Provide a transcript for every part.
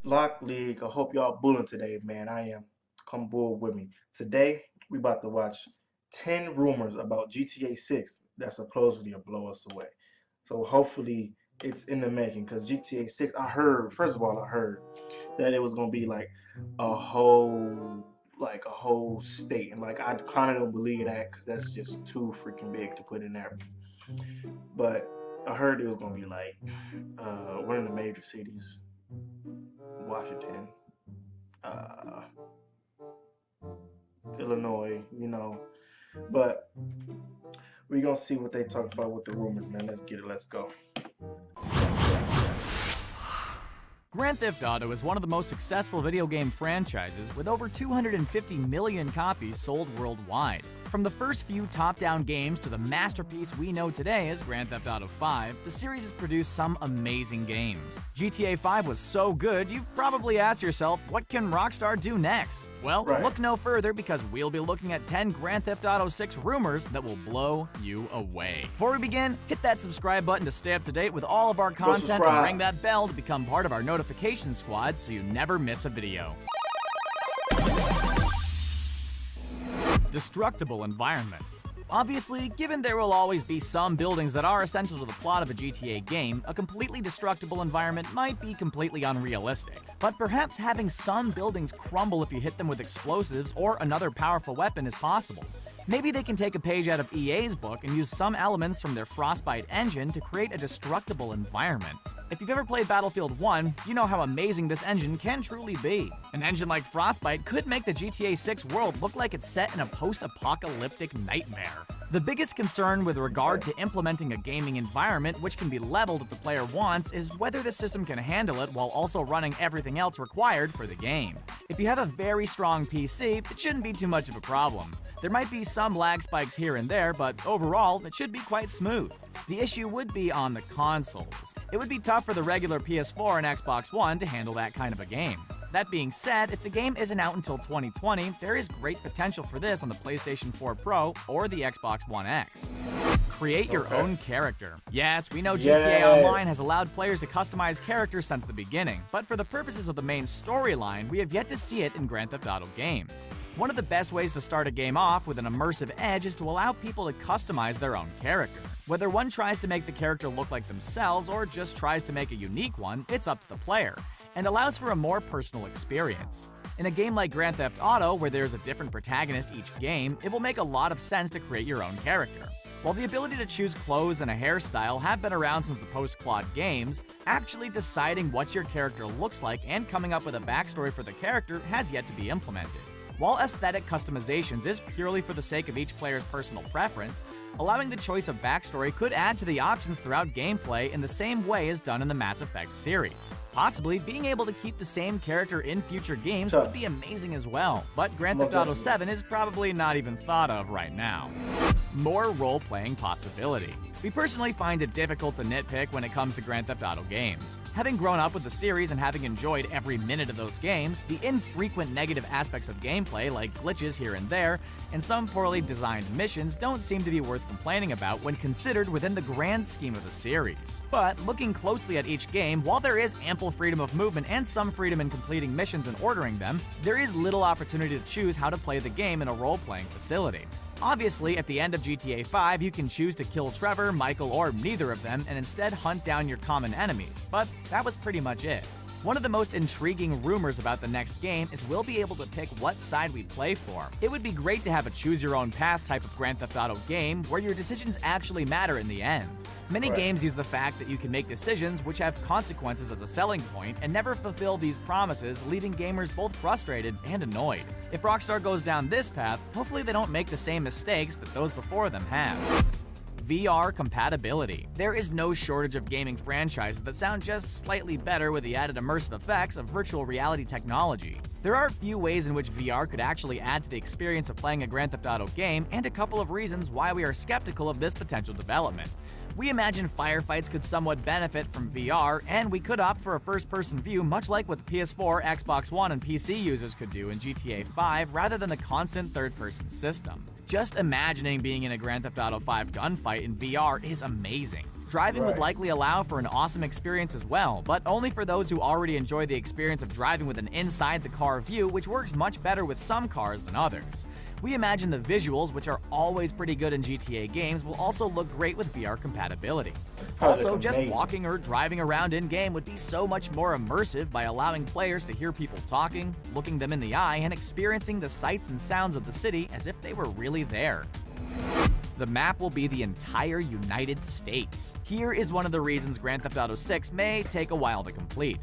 Block League. I hope y'all bulling today, man. I am. Come bull with me. Today, we about to watch 10 rumors about GTA 6 that supposedly will blow us away. So hopefully it's in the making because GTA 6, I heard, first of all, I heard that it was gonna be like a whole state. And like I kinda don't believe that because that's just too freaking big to put in there. But I heard it was gonna be like one of the major cities, Washington, uh, Illinois, But we gonna see what they talk about with the rumors, man. Let's get it. Let's go. Grand Theft Auto is one of the most successful video game franchises with over 250 million copies sold worldwide. From the first few top-down games to the masterpiece we know today as Grand Theft Auto 5, the series has produced some amazing games. GTA 5 was so good, you've probably asked yourself, what can Rockstar do next? Well, Right. look no further because we'll be looking at 10 Grand Theft Auto 6 rumors that will blow you away. Before we begin, hit that subscribe button to stay up to date with all of our content and subscribe. ring that bell to become part of our notification squad so you never miss a video. Destructible environment. Obviously, given there will always be some buildings that are essential to the plot of a GTA game, a completely destructible environment might be completely unrealistic. But perhaps having some buildings crumble if you hit them with explosives or another powerful weapon is possible. Maybe they can take a page out of EA's book and use some elements from their Frostbite engine to create a destructible environment. If you've ever played Battlefield 1, you know how amazing this engine can truly be. An engine like Frostbite could make the GTA 6 world look like it's set in a post-apocalyptic nightmare. The biggest concern with regard to implementing a gaming environment which can be leveled if the player wants is whether the system can handle it while also running everything else required for the game. If you have a very strong PC, it shouldn't be too much of a problem. There might be some lag spikes here and there, but overall, it should be quite smooth. The issue would be on the consoles. It would be tough for the regular PS4 and Xbox One to handle that kind of a game. That being said, if the game isn't out until 2020, there is great potential for this on the PlayStation 4 Pro or the Xbox One X. Create your own character. Yes, we know GTA Yes. Online has allowed players to customize characters since the beginning, but for the purposes of the main storyline, we have yet to see it in Grand Theft Auto games. One of the best ways to start a game off with an immersive edge is to allow people to customize their own character. Whether one tries to make the character look like themselves or just tries to make a unique one, it's up to the player, and allows for a more personal experience. In a game like Grand Theft Auto, where there's a different protagonist each game, it will make a lot of sense to create your own character. While the ability to choose clothes and a hairstyle have been around since the post-CLOD games, actually deciding what your character looks like and coming up with a backstory for the character has yet to be implemented. While aesthetic customizations is purely for the sake of each player's personal preference, allowing the choice of backstory could add to the options throughout gameplay in the same way as done in the Mass Effect series. Possibly, being able to keep the same character in future games would be amazing as well, but Grand Theft Auto 7 is probably not even thought of right now. More role-playing possibility. We personally find it difficult to nitpick when it comes to Grand Theft Auto games. Having grown up with the series and having enjoyed every minute of those games, the infrequent negative aspects of gameplay like glitches here and there, and some poorly designed missions don't seem to be worth complaining about when considered within the grand scheme of the series. But looking closely at each game, while there is ample freedom of movement and some freedom in completing missions and ordering them, there is little opportunity to choose how to play the game in a role-playing facility. Obviously, at the end of GTA 5, you can choose to kill Trevor, Michael, or neither of them and instead hunt down your common enemies, but that was pretty much it. One of the most intriguing rumors about the next game is we'll be able to pick what side we play for. It would be great to have a choose-your-own-path type of Grand Theft Auto game where your decisions actually matter in the end. Many games use the fact that you can make decisions which have consequences as a selling point and never fulfill these promises, leaving gamers both frustrated and annoyed. If Rockstar goes down this path, hopefully they don't make the same mistakes that those before them have. VR compatibility. There is no shortage of gaming franchises that sound just slightly better with the added immersive effects of virtual reality technology. There are a few ways in which VR could actually add to the experience of playing a Grand Theft Auto game, and a couple of reasons why we are skeptical of this potential development. We imagine firefights could somewhat benefit from VR, and we could opt for a first-person view much like what the PS4, Xbox One, and PC users could do in GTA 5 rather than the constant third-person system. Just imagining being in a Grand Theft Auto 5 gunfight in VR is amazing. Driving would Right. likely allow for an awesome experience as well, but only for those who already enjoy the experience of driving with an inside-the-car view, which works much better with some cars than others. We imagine the visuals, which are always pretty good in GTA games, will also look great with VR compatibility. Probably Also, look just amazing. walking or driving around in-game would be so much more immersive by allowing players to hear people talking, looking them in the eye, and experiencing the sights and sounds of the city as if they were really there. The map will be the entire United States. Here is one of the reasons Grand Theft Auto 6 may take a while to complete.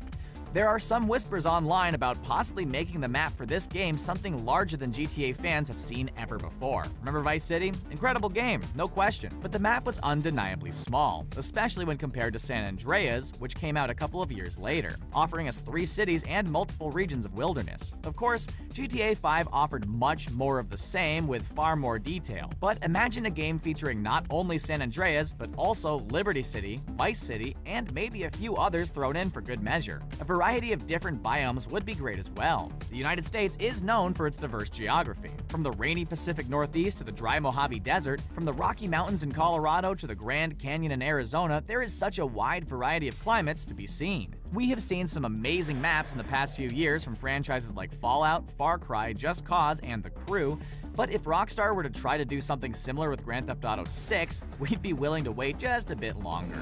There are some whispers online about possibly making the map for this game something larger than GTA fans have seen ever before. Remember Vice City? Incredible game, no question. But the map was undeniably small, especially when compared to San Andreas, which came out a couple of years later, offering us 3 cities and multiple regions of wilderness. Of course, GTA 5 offered much more of the same with far more detail. But imagine a game featuring not only San Andreas, but also Liberty City, Vice City, and maybe a few others thrown in for good measure. A variety of different biomes would be great as well. The United States is known for its diverse geography. From the rainy Pacific Northeast to the dry Mojave Desert, from the Rocky Mountains in Colorado to the Grand Canyon in Arizona, there is such a wide variety of climates to be seen. We have seen some amazing maps in the past few years from franchises like Fallout, Far Cry, Just Cause, and The Crew, but if Rockstar were to try to do something similar with Grand Theft Auto 6, we'd be willing to wait just a bit longer.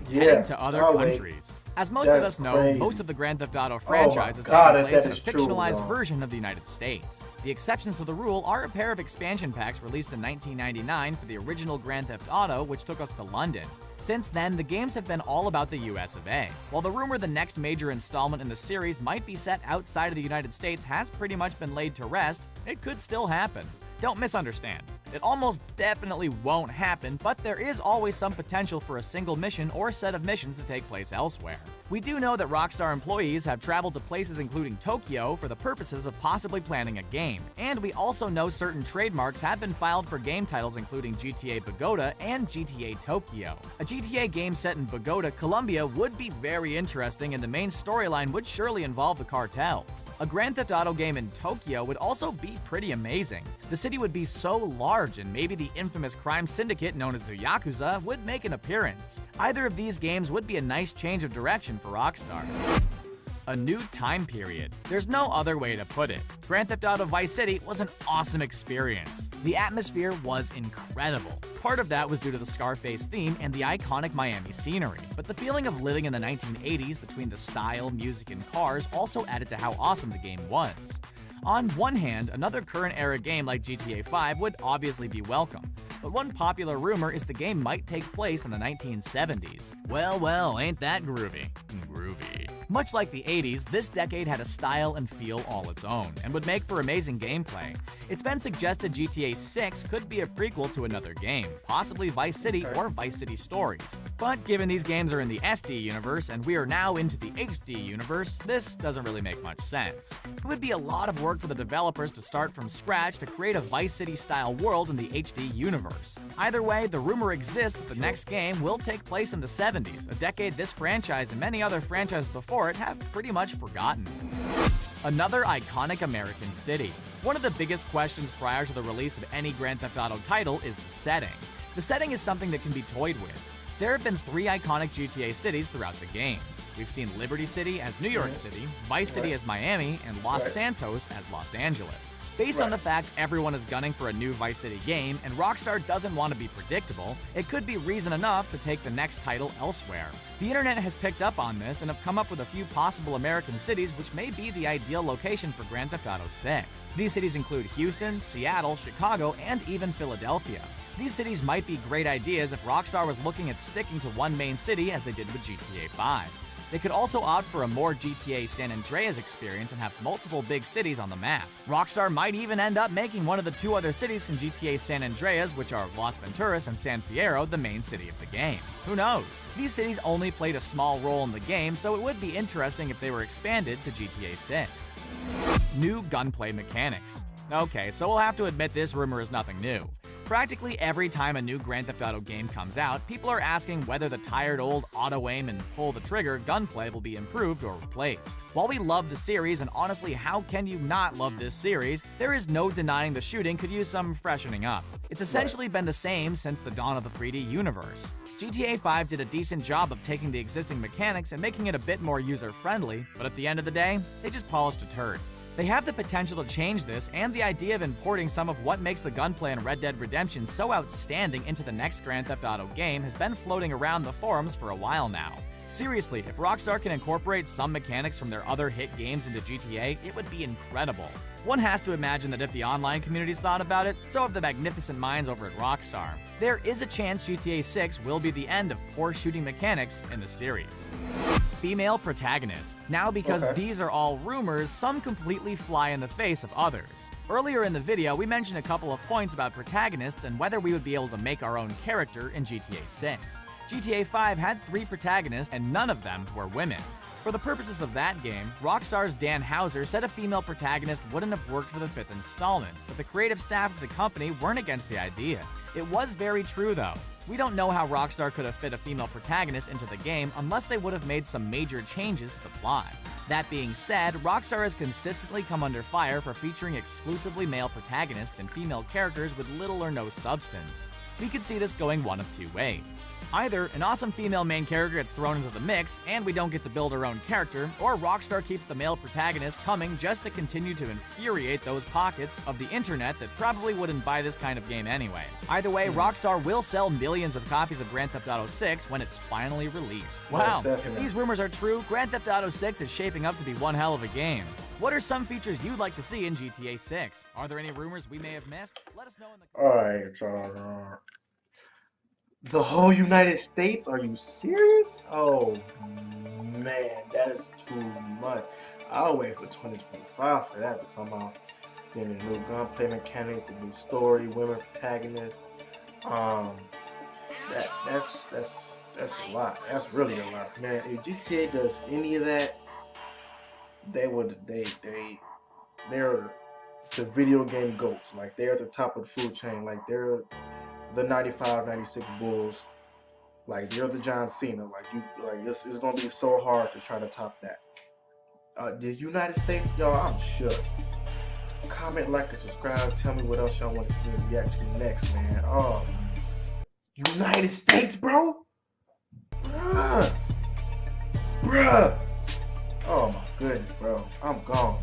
Yeah. Heading to other I'll wait. countries. As most of That's us know, crazy. most of the Grand Theft Auto franchise is God, taking if place that in a is true, fictionalized y'all. version of the United States. The exceptions to the rule are a pair of expansion packs released in 1999 for the original Grand Theft Auto, which took us to London. Since then, the games have been all about the US of A. While the rumor the next major installment in the series might be set outside of the United States has pretty much been laid to rest, it could still happen. Don't misunderstand. It almost definitely won't happen, but there is always some potential for a single mission or set of missions to take place elsewhere. We do know that Rockstar employees have traveled to places including Tokyo for the purposes of possibly planning a game, and we also know certain trademarks have been filed for game titles including GTA Bogota and GTA Tokyo. A GTA game set in Bogota, Colombia would be very interesting, and the main storyline would surely involve the cartels. A Grand Theft Auto game in Tokyo would also be pretty amazing. The city would be so large, and maybe the infamous crime syndicate known as the Yakuza would make an appearance. Either of these games would be a nice change of direction for Rockstar. A new time period. There's no other way to put it. Grand Theft Auto Vice City was an awesome experience. The atmosphere was incredible. Part of that was due to the Scarface theme and the iconic Miami scenery, but the feeling of living in the 1980s between the style, music, and cars also added to how awesome the game was. On one hand, another current-era game like GTA 5 would obviously be welcome, but one popular rumor is the game might take place in the 1970s. Well, ain't that groovy? Groovy. Much like the 80s, this decade had a style and feel all its own, and would make for amazing gameplay. It's been suggested GTA 6 could be a prequel to another game, possibly Vice City or Vice City Stories. But given these games are in the SD universe and we are now into the HD universe, this doesn't really make much sense. It would be a lot of work for the developers to start from scratch to create a Vice City-style world in the HD universe. Either way, the rumor exists that the next game will take place in the 70s, a decade this franchise and many other franchises before it have pretty much forgotten. Another iconic American city. One of the biggest questions prior to the release of any Grand Theft Auto title is the setting. The setting is something that can be toyed with. There have been 3 iconic GTA cities throughout the games. We've seen Liberty City as New York City, Vice City as Miami, and Los Santos as Los Angeles. Based on the fact everyone is gunning for a new Vice City game and Rockstar doesn't want to be predictable, it could be reason enough to take the next title elsewhere. The internet has picked up on this and have come up with a few possible American cities which may be the ideal location for Grand Theft Auto 6. These cities include Houston, Seattle, Chicago, and even Philadelphia. These cities might be great ideas if Rockstar was looking at sticking to one main city as they did with GTA 5. They could also opt for a more GTA San Andreas experience and have multiple big cities on the map. Rockstar might even end up making one of the 2 other cities from GTA San Andreas, which are Las Venturas and San Fierro, the main city of the game. Who knows? These cities only played a small role in the game, so it would be interesting if they were expanded to GTA 6. New gunplay mechanics. Okay, so we'll have to admit this rumor is nothing new. Practically every time a new Grand Theft Auto game comes out, people are asking whether the tired old auto-aim and pull-the-trigger gunplay will be improved or replaced. While we love the series, and honestly, how can you not love this series, there is no denying the shooting could use some freshening up. It's essentially been the same since the dawn of the 3D universe. GTA 5 did a decent job of taking the existing mechanics and making it a bit more user-friendly, but at the end of the day, they just polished a turd. They have the potential to change this, and the idea of importing some of what makes the gunplay in Red Dead Redemption so outstanding into the next Grand Theft Auto game has been floating around the forums for a while now. Seriously, if Rockstar can incorporate some mechanics from their other hit games into GTA, it would be incredible. One has to imagine that if the online community's thought about it, so have the magnificent minds over at Rockstar. There is a chance GTA 6 will be the end of poor shooting mechanics in the series. Female protagonist. Now, because these are all rumors, some completely fly in the face of others. Earlier in the video, we mentioned a couple of points about protagonists and whether we would be able to make our own character in GTA 6. GTA 5 had 3 protagonists and none of them were women. For the purposes of that game, Rockstar's Dan Houser said a female protagonist wouldn't have worked for the 5th installment, but the creative staff of the company weren't against the idea. It was very true though. We don't know how Rockstar could have fit a female protagonist into the game unless they would have made some major changes to the plot. That being said, Rockstar has consistently come under fire for featuring exclusively male protagonists and female characters with little or no substance. We could see this going one of two ways. Either an awesome female main character gets thrown into the mix and we don't get to build our own character, or Rockstar keeps the male protagonist coming just to continue to infuriate those pockets of the internet that probably wouldn't buy this kind of game anyway. Either way, Rockstar will sell millions of copies of Grand Theft Auto 6 when it's finally released. Wow, if these rumors are true, Grand Theft Auto 6 is shaping up to be one hell of a game. What are some features you'd like to see in GTA 6? Are there any rumors we may have missed? Let us know in the comments. Alright, the whole United States? Are you serious? Oh man, that is too much. I'll wait for 2025 for that to come out. Then the new gunplay mechanic, the new story, women protagonists. That's a lot. That's really a lot, man. If GTA does any of that, they're the video game goats. Like, they're at the top of the food chain. Like, they're the 95, 96 Bulls. Like, they're the John Cena. This is gonna be so hard to try to top that. The United States, y'all, I'm shook. Comment, like, and subscribe. Tell me what else y'all want to see me react to next, man. Oh, United States, bro. Bruh. Oh my goodness, bro. I'm gone.